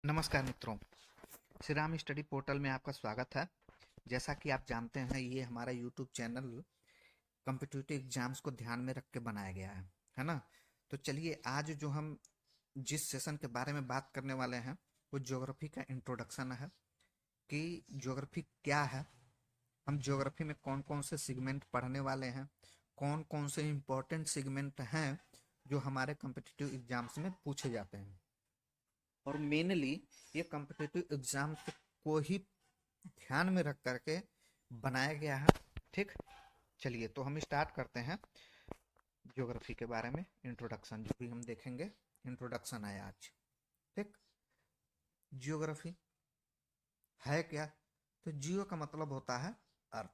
नमस्कार मित्रों, Shri Ram study portal में आपका स्वागत है। जैसा कि आप जानते हैं, ये हमारा यूट्यूब चैनल कॉम्पिटिटिव एग्जाम्स को ध्यान में रख के बनाया गया है ना। तो चलिए, आज जो हम जिस सेशन के बारे में बात करने वाले हैं वो ज्योग्राफी का इंट्रोडक्शन है कि ज्योग्राफी क्या है, हम ज्योग्राफी में कौन कौन से सेगमेंट पढ़ने वाले हैं, कौन कौन से इम्पोर्टेंट सेगमेंट हैं जो हमारे कॉम्पिटिटिव एग्जाम्स में पूछे जाते हैं। और मेनली ये कॉम्पिटिटिव एग्जाम को ही ध्यान में रख करके बनाया गया है। ठीक, चलिए तो हम स्टार्ट करते हैं ज्योग्राफी के बारे में इंट्रोडक्शन। जो भी हम देखेंगे इंट्रोडक्शन है आज। ठीक, ज्योग्राफी है क्या? तो जियो का मतलब होता है अर्थ,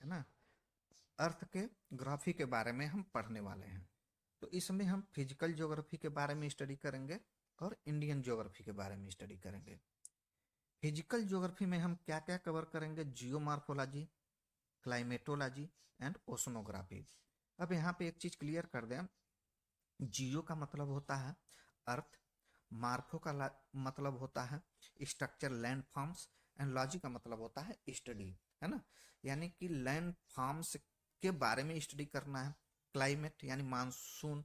है ना। अर्थ के ग्राफी के बारे में हम पढ़ने वाले हैं। तो इसमें हम फिजिकल ज्योग्राफी के बारे में स्टडी करेंगे और इंडियन ज्योग्राफी के बारे में स्टडी करेंगे। फिजिकल ज्योग्राफी में हम क्या क्या कवर करेंगे? जियोमार्फोलॉजी, क्लाइमेटोलॉजी एंड ओशनोग्राफी। अब यहाँ पे एक चीज क्लियर कर दें, जियो का मतलब होता है अर्थ, मार्फो का मतलब होता है structure land forms, and logy का मतलब होता है स्टडी, है ना। यानी कि लैंड फॉर्म्स के बारे में स्टडी करना है। क्लाइमेट यानी मानसून,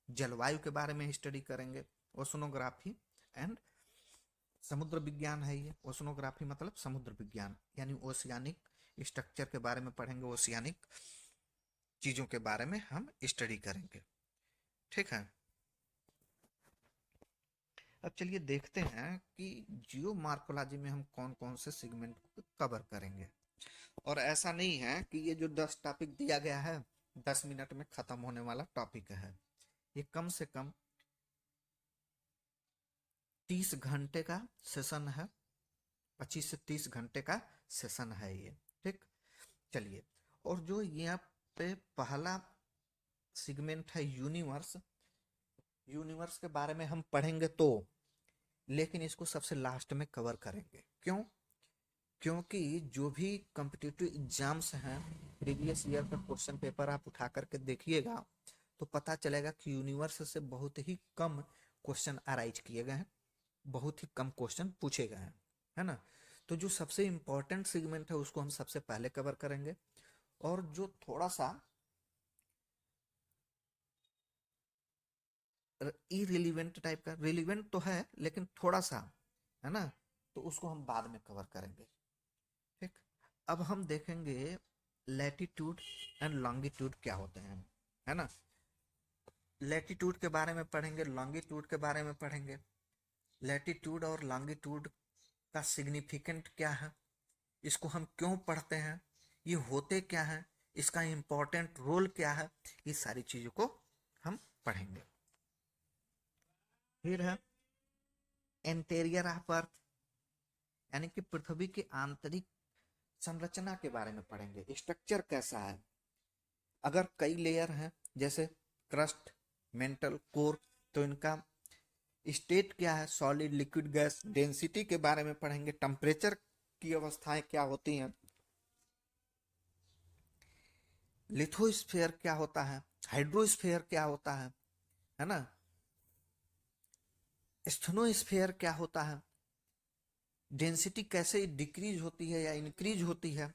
जलवायु के बारे में स्टडी करेंगे। ओशनोग्राफी एंड समुद्र विज्ञान है ये। ओशनोग्राफी मतलब समुद्र विज्ञान, यानी ओशियानिक स्ट्रक्चर के बारे में पढ़ेंगे, ओशियानिक चीजों के बारे में हम स्टडी करेंगे। ठीक है, अब चलिए देखते हैं कि जियो मार्कोलॉजी में हम कौन कौन से सेगमेंट को कवर करेंगे। और ऐसा नहीं है कि ये जो 10 टॉपिक दिया गया है 10 मिनट में खत्म होने वाला टॉपिक है। ये कम से कम 30 घंटे का सेशन है, 25 से 30 घंटे का सेशन है ये। ठीक, चलिए, और जो यहाँ पे पहला सेगमेंट है यूनिवर्स, यूनिवर्स के बारे में हम पढ़ेंगे तो, लेकिन इसको सबसे लास्ट में कवर करेंगे। क्यों? क्योंकि जो भी कॉम्पिटिटिव एग्जाम्स हैं, प्रीवियस ईयर का क्वेश्चन पेपर आप उठा करके देखिएगा तो पता चलेगा कि यूनिवर्स से बहुत ही कम क्वेश्चन अराइज किए गए हैं, बहुत ही कम क्वेश्चन पूछे गए हैं, है ना। तो जो सबसे इंपॉर्टेंट सेगमेंट है उसको हम सबसे पहले कवर करेंगे, और जो थोड़ा सा इरिलीवेंट टाइप का, रिलीवेंट तो है लेकिन थोड़ा सा, है ना, तो उसको हम बाद में कवर करेंगे। ठीक, अब हम देखेंगे लैटिट्यूड एंड लॉन्गिट्यूड क्या होते हैं, है ना। लैटिट्यूड के बारे में पढ़ेंगे, लॉन्गिट्यूड के बारे में पढ़ेंगे। लैटिट्यूड और लॉन्गिट्यूड का सिग्निफिकेंट क्या है, इसको हम क्यों पढ़ते हैं, ये होते क्या है, इसका इम्पोर्टेंट रोल क्या है, ये सारी चीजों को हम पढ़ेंगे। फिर है इंटीरियर ऑफ अर्थ, यानी कि पृथ्वी की आंतरिक संरचना के बारे में पढ़ेंगे, स्ट्रक्चर कैसा है। अगर कई लेयर हैं जैसे क्रस्ट, मेंटल, कोर, तो इनका स्टेट क्या है, सॉलिड, लिक्विड, गैस, डेंसिटी के बारे में पढ़ेंगे। टेम्परेचर की अवस्थाएं क्या होती हैं, लिथोस्फेयर क्या होता है, हाइड्रोस्फेयर क्या होता है ना, स्टेनोस्फेयर क्या होता है, डेंसिटी कैसे डिक्रीज होती है या इंक्रीज होती है,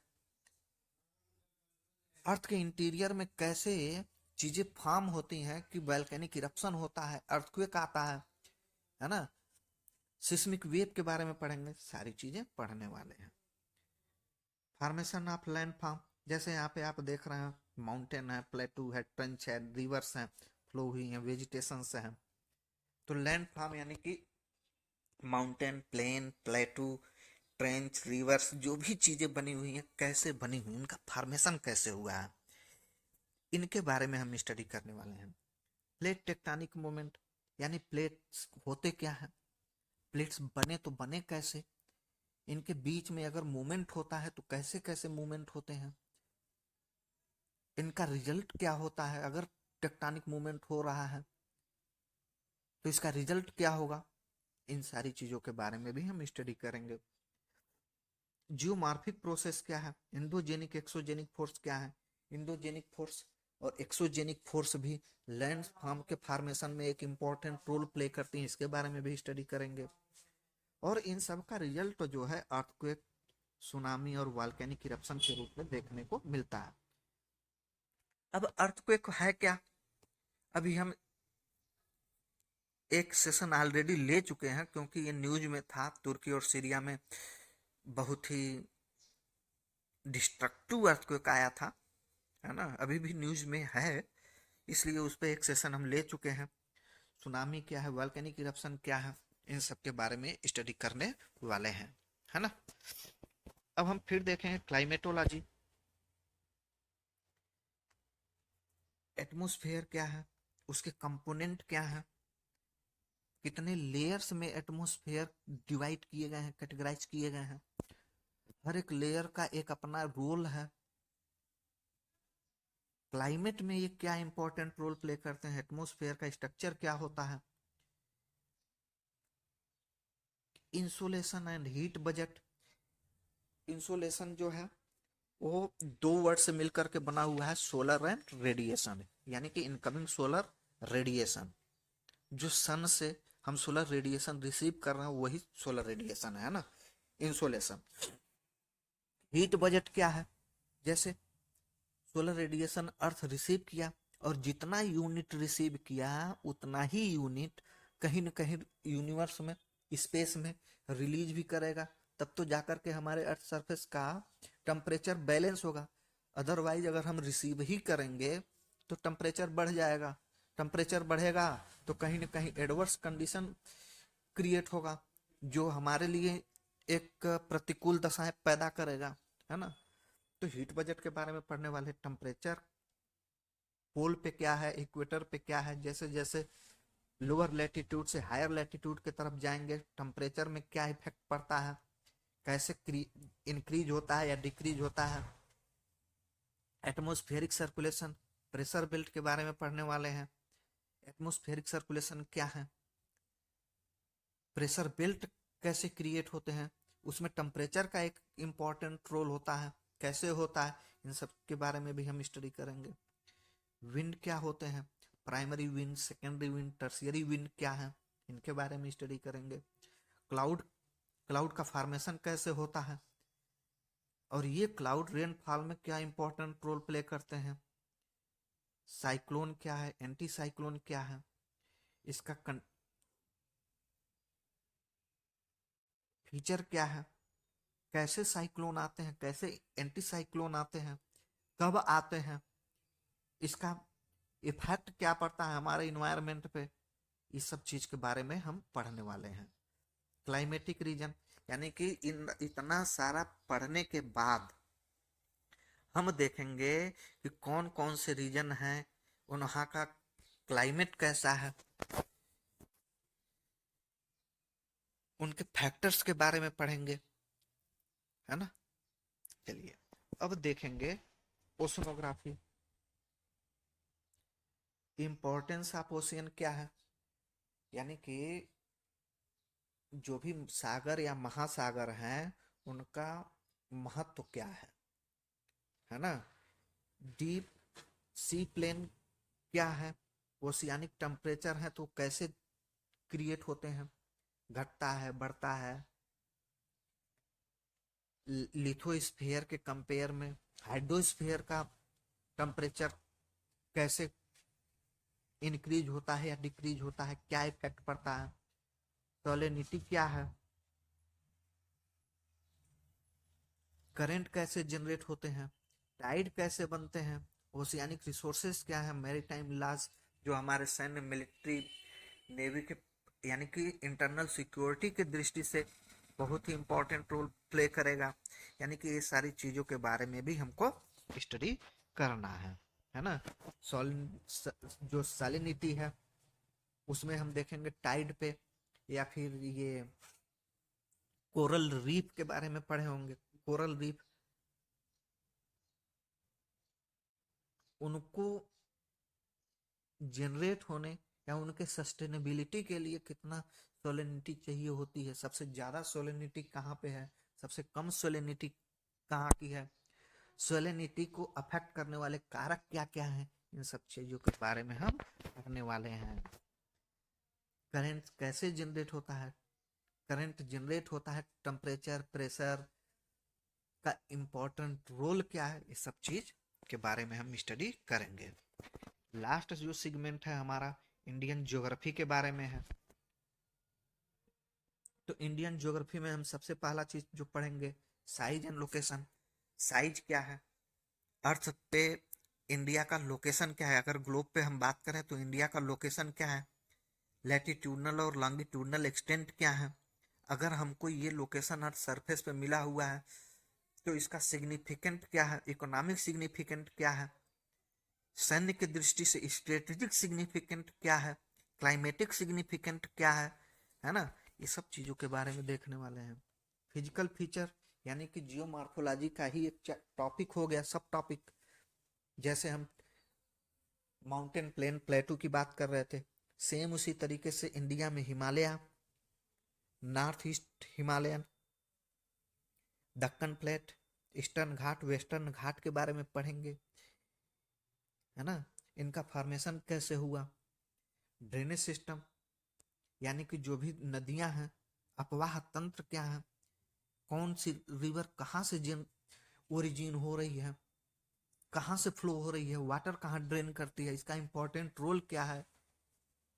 अर्थ के इंटीरियर में कैसे चीजें फॉर्म होती हैं कि वैल्केनिक इरप्शन होता है, अर्थक्वेक आता है ना, सिस्मिक वेव के बारे में पढ़ेंगे, सारी चीजें पढ़ने वाले हैं। फॉर्मेशन ऑफ लैंड फॉर्म, जैसे यहाँ पे आप देख रहे हैं माउंटेन है, प्लेटू है, ट्रेंच है, रिवर्स है, फ्लो हुई है, वेजिटेशन से है। तो लैंड फॉर्म यानी कि mountain, plain, plateau, trench, rivers, जो भी चीजें बनी हुई हैं कैसे बनी हुई, उनका फॉर्मेशन कैसे हुआ है, इनके बारे में हम स्टडी करने वाले हैं। प्लेट टेक्टोनिक मूवमेंट, यानी प्लेट्स होते क्या है, प्लेट्स बने तो बने कैसे, इनके बीच में अगर मूवमेंट होता है तो कैसे कैसे मूवमेंट होते हैं, इनका रिजल्ट क्या होता है। अगर टेक्टोनिक मूवमेंट हो रहा है तो इसका रिजल्ट क्या होगा, इन सारी चीजों के बारे में भी हम स्टडी करेंगे। जियोमार्फिक प्रोसेस क्या है, इंडोजेनिक एक्सोजेनिक फोर्स क्या है। इंडोजेनिक फोर्स और एक्सोजेनिक फोर्स भी लैंड फॉर्म के फॉर्मेशन में एक इम्पॉर्टेंट रोल प्ले करती हैं, इसके बारे में भी स्टडी करेंगे। और इन सब का रिजल्ट जो है अर्थक्वेक, सुनामी और वॉल्केनिक इरप्शन के रूप में देखने को मिलता है। अब अर्थक्वेक है क्या? अभी हम एक सेशन ऑलरेडी ले चुके हैं, क्योंकि ये न्यूज में था, तुर्की और सीरिया में बहुत ही डिस्ट्रक्टिव अर्थक्वेक आया था, है ना, अभी भी न्यूज में है, इसलिए उस पर एक सेशन हम ले चुके हैं। सुनामी क्या है, वॉल्केनिक इरप्शन क्या है, इन सब के बारे में स्टडी करने वाले हैं, है ना। अब हम फिर देखें क्लाइमेटोलॉजी। एटमॉस्फेयर क्या है, उसके कंपोनेंट क्या है, कितने लेयर्स में एटमॉस्फेयर डिवाइड किए गए हैं, कैटेगराइज किए गए हैं, हर एक लेयर का एक अपना रोल है। क्लाइमेट में ये क्या इंपॉर्टेंट रोल प्ले करते हैं, एटमॉस्फेयर का स्ट्रक्चर क्या होता है, insolation and heat budget. Insolation जो है वो दो वर्ड से मिलकर के बना हुआ है, सोलर एंड रेडिएशन, यानी कि इनकमिंग सोलर रेडिएशन, जो सन से हम सोलर रेडिएशन रिसीव कर रहे हैं वही सोलर रेडिएशन है ना, इंसोलेशन। हीट बजट क्या है, जैसे सोलर रेडिएशन अर्थ रिसीव किया और जितना यूनिट रिसीव किया उतना ही यूनिट कहीं न कहीं यूनिवर्स में, स्पेस में रिलीज भी करेगा, तब तो जाकर के हमारे अर्थ सरफेस का टेम्परेचर बैलेंस होगा। अदरवाइज अगर हम रिसीव ही करेंगे तो टेम्परेचर बढ़ जाएगा, टेम्परेचर बढ़ेगा तो कहीं न कहीं एडवर्स कंडीशन क्रिएट होगा, जो हमारे लिए एक प्रतिकूल दशाएं पैदा करेगा, है ना। तो हीट बजट के बारे में पढ़ने वाले, टेम्परेचर पोल पे क्या है, इक्वेटर पे क्या है, जैसे जैसे लोअर लैटिट्यूड से हायर लैटिट्यूड की तरफ जाएंगे टेम्परेचर में क्या इफेक्ट पड़ता है, कैसे इंक्रीज होता है या डिक्रीज होता है। एटमॉस्फेरिक सर्कुलेशन, प्रेशर बेल्ट के बारे में पढ़ने वाले हैं। एटमॉस्फेरिक सर्कुलेशन क्या है, प्रेशर बेल्ट कैसे क्रिएट होते हैं, उसमें टेम्परेचर का एक इम्पॉर्टेंट रोल होता है, कैसे होता है, इन सब के बारे में भी हम स्टडी करेंगे। विंड क्या होते हैं, primary wind, secondary wind, tertiary wind क्या है, इनके बारे में स्टडी करेंगे। क्लाउड, क्लाउड का फॉर्मेशन कैसे होता है, और ये क्लाउड रेनफॉल में क्या इंपॉर्टेंट रोल प्ले करते हैं। साइक्लोन क्या है, एंटी साइक्लोन क्या है, इसका फीचर क्या है, कैसे साइक्लोन आते हैं, कैसे एंटी साइक्लोन आते हैं, कब आते हैं, इसका इफेक्ट क्या पड़ता है हमारे इन्वायरमेंट पे, इस सब चीज के बारे में हम पढ़ने वाले हैं। क्लाइमेटिक रीजन, यानी कि इतना सारा पढ़ने के बाद हम देखेंगे कि कौन कौन से रीजन हैं, वहाँ का क्लाइमेट कैसा है, उनके फैक्टर्स के बारे में पढ़ेंगे, है ना। चलिए अब देखेंगे ओशनोग्राफी। इंपॉर्टेंस ऑफ ओशियन क्या है, यानी कि जो भी सागर या महासागर हैं उनका महत्व क्या है ना। डीप सी प्लेन क्या है, ओशियानिक टेम्परेचर है तो कैसे क्रिएट होते हैं, घटता है, बढ़ता है। लिथोस्फीयर के कंपेयर में हाइड्रोस्फीयर का टेम्परेचर कैसे इंक्रीज होता है या डिक्रीज होता है, क्या इफेक्ट पड़ता है। सॉलिनिटी क्या है, करंट कैसे जनरेट होते हैं, टाइड कैसे बनते हैं, ओशियानिक रिसोर्सेज क्या है, मैरीटाइम लॉज जो हमारे सैन्य, मिलिट्री, नेवी के, यानी कि इंटरनल सिक्योरिटी की दृष्टि से बहुत ही इंपॉर्टेंट रोल प्ले करेगा। यानी कि ये सारी चीजों के बारे में भी हमको स्टडी करना है ना। जो सैलिनिटी है उसमें हम देखेंगे टाइड पे, या फिर ये कोरल रीफ के बारे में पढ़े होंगे। कोरल रीफ, उनको जनरेट होने या उनके सस्टेनेबिलिटी के लिए कितना सोलेनिटी चाहिए होती है, सबसे ज्यादा सोलेनिटी कहाँ पे है, सबसे कम सोलेनिटी कहाँ की है, सोलेनिटी को अफेक्ट करने वाले कारक क्या क्या हैं, इन सब चीज़ों के बारे में हम पढ़ने वाले हैं। करंट कैसे जनरेट होता है, करंट जनरेट होता है, टेम्परेचर प्रेशर का इम्पोर्टेंट रोल क्या है, ये सब चीज के बारे में हम स्टडी करेंगे। लास्ट जो सेगमेंट है हमारा इंडियन ज्योग्राफी के बारे में है। तो इंडियन ज्योग्राफी में हम सबसे पहला चीज जो पढ़ेंगे साइज एंड लोकेशन। साइज क्या है, अर्थ पे इंडिया का लोकेशन क्या है, अगर ग्लोब पे हम बात करें तो इंडिया का लोकेशन क्या है, लैटिट्यूडनल और लॉन्गिट्यूडनल एक्सटेंट क्या है, अगर हमको ये लोकेशन अर्थ सरफेस पे मिला हुआ है तो इसका सिग्निफिकेंट क्या है, इकोनॉमिक सिग्निफिकेंट क्या है, सैन्य की दृष्टि से स्ट्रेटेजिक सिग्निफिकेंट क्या है, क्लाइमेटिक सिग्निफिकेंट क्या है ना, ये सब चीज़ों के बारे में देखने वाले हैं। फिजिकल फीचर यानी कि जियोमॉर्फोलॉजी का ही एक टॉपिक हो गया, सब टॉपिक। जैसे हम माउंटेन प्लेन प्लेटू की बात कर रहे थे, सेम उसी तरीके से इंडिया में Himalaya, north east Himalayan, Deccan plate, eastern Ghat, western Ghat के बारे में पढ़ेंगे, है ना। इनका फॉर्मेशन कैसे हुआ, ड्रेनेज सिस्टम यानी कि जो भी नदियां हैं, अपवाह तंत्र क्या है, कौन सी रिवर कहाँ से ओरिजिन हो रही है, कहाँ से फ्लो हो रही है, वाटर कहाँ ड्रेन करती है, इसका इंपॉर्टेंट रोल क्या है,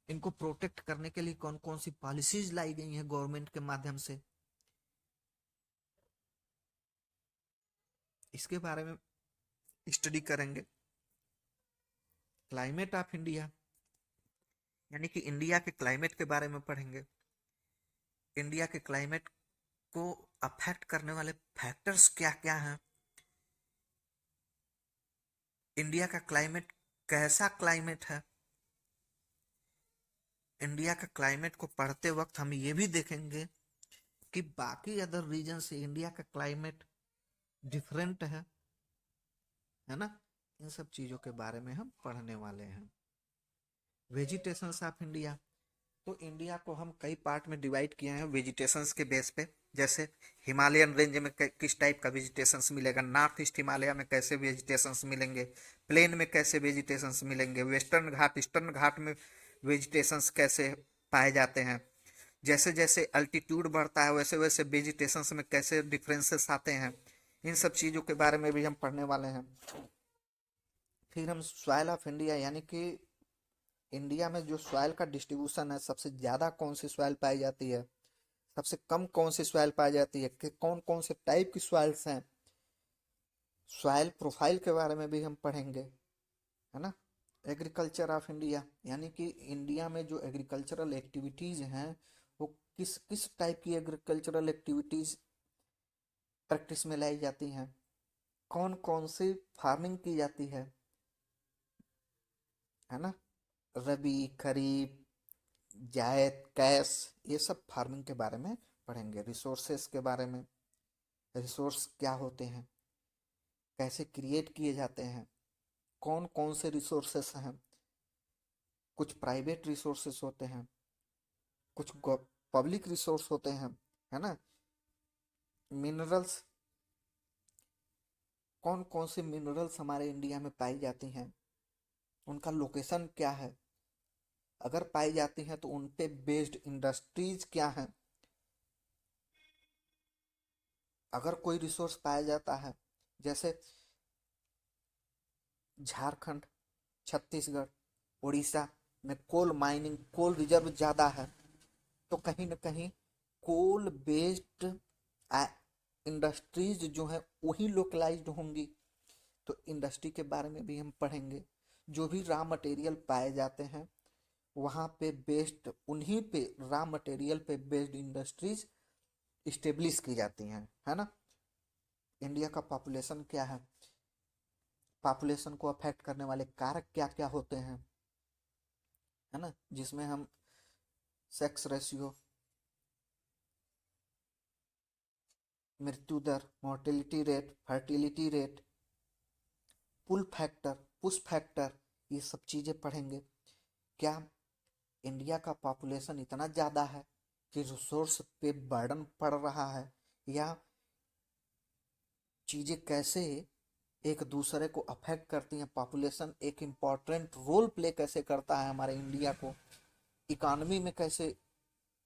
इनको प्रोटेक्ट करने के लिए कौन कौन सी पॉलिसीज लाई गई हैं गवर्नमेंट के माध्यम से, इसके बारे में स्टडी करेंगे। क्लाइमेट ऑफ इंडिया यानी कि इंडिया के क्लाइमेट के बारे में पढ़ेंगे। इंडिया के क्लाइमेट को अफेक्ट करने वाले फैक्टर्स क्या क्या हैं, इंडिया का क्लाइमेट कैसा क्लाइमेट है। इंडिया का क्लाइमेट को पढ़ते वक्त हम ये भी देखेंगे कि बाकी अदर रीजन से इंडिया का क्लाइमेट डिफरेंट है ना। इन सब चीज़ों के बारे में हम पढ़ने वाले हैं। वेजिटेशंस ऑफ इंडिया, तो इंडिया को हम कई पार्ट में डिवाइड किए हैं वेजिटेशंस के बेस पे। जैसे हिमालयन रेंज में किस टाइप का वेजिटेशंस मिलेगा, नॉर्थ ईस्ट हिमालय में कैसे वेजिटेशंस मिलेंगे, प्लेन में कैसे वेजिटेशंस मिलेंगे, वेस्टर्न घाट ईस्टर्न घाट में वेजिटेशंस कैसे पाए जाते हैं, जैसे जैसे अल्टीट्यूड बढ़ता है वैसे वैसे वेजिटेशंस में कैसे डिफरेंसेस आते हैं, इन सब चीज़ों के बारे में भी हम पढ़ने वाले हैं। फिर हम सॉइल ऑफ इंडिया यानी कि इंडिया में जो सॉइल का डिस्ट्रीब्यूशन है, सबसे ज़्यादा कौन सी सॉइल पाई जाती है, सबसे कम कौन सी सॉइल पाई जाती है, कि कौन कौन से टाइप की सॉइल्स हैं, सॉइल प्रोफाइल के बारे में भी हम पढ़ेंगे, है ना। एग्रीकल्चर ऑफ इंडिया यानी कि इंडिया में जो एग्रीकल्चरल एक्टिविटीज़ हैं वो किस किस टाइप की एग्रीकल्चरल एक्टिविटीज़ प्रैक्टिस में लाई जाती हैं, कौन कौन सी फार्मिंग की जाती है ना, रबी खरीफ जायद कैश, ये सब फार्मिंग के बारे में पढ़ेंगे। रिसोर्सेस के बारे में, रिसोर्स क्या होते हैं, कैसे क्रिएट किए जाते हैं, कौन कौन से रिसोर्सेस हैं, कुछ प्राइवेट रिसोर्सेस होते हैं, कुछ पब्लिक रिसोर्स होते हैं, है ना। मिनरल्स, कौन कौन से मिनरल्स हमारे इंडिया में पाई जाती हैं, उनका लोकेशन क्या है, अगर पाई जाती हैं तो उन पे बेस्ड इंडस्ट्रीज क्या हैं, अगर कोई रिसोर्स पाया जाता है जैसे झारखंड, छत्तीसगढ़, उड़ीसा में कोल माइनिंग, कोल रिजर्व ज़्यादा है, तो कहीं ना कहीं कोल बेस्ड इंडस्ट्रीज जो है वही लोकलाइज्ड होंगी, तो इंडस्ट्री के बारे में भी हम पढ़ेंगे। जो भी रॉ मटेरियल पाए जाते हैं वहाँ पे बेस्ड, उन्हीं पे रॉ मटेरियल पे बेस्ड इंडस्ट्रीज इस्टेब्लिश की जाती हैं, है ना। इंडिया का पॉपुलेशन क्या है, पॉपुलेशन को अफेक्ट करने वाले कारक क्या क्या होते हैं, है ना, जिसमें हम सेक्स रेशियो, मृत्यु दर, mortality rate, fertility rate, pull factor, push factor, ये सब चीज़ें पढ़ेंगे। क्या इंडिया का पॉपुलेशन इतना ज़्यादा है कि रिसोर्स पे बर्डन पड़ रहा है, या चीज़ें कैसे एक दूसरे को अफेक्ट करती हैं, पॉपुलेशन एक इम्पॉर्टेंट रोल प्ले कैसे करता है हमारे इंडिया को, इकोनॉमी में कैसे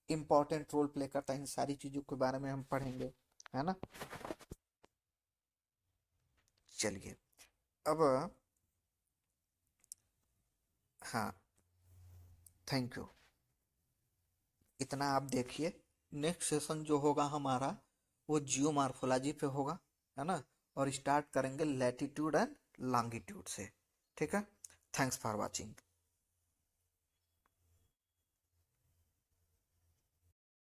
इम्पॉर्टेंट रोल प्ले करता है, इन सारी चीज़ों के बारे में हम पढ़ेंगे, है ना। चलिए अब, हाँ, थैंक यू, इतना आप देखिए। नेक्स्ट सेशन जो होगा हमारा वो जियो मार्फोलॉजी पे होगा, है ना, और स्टार्ट करेंगे लैटिट्यूड एंड लॉन्गिट्यूड से। ठीक है, थैंक्स फॉर वाचिंग।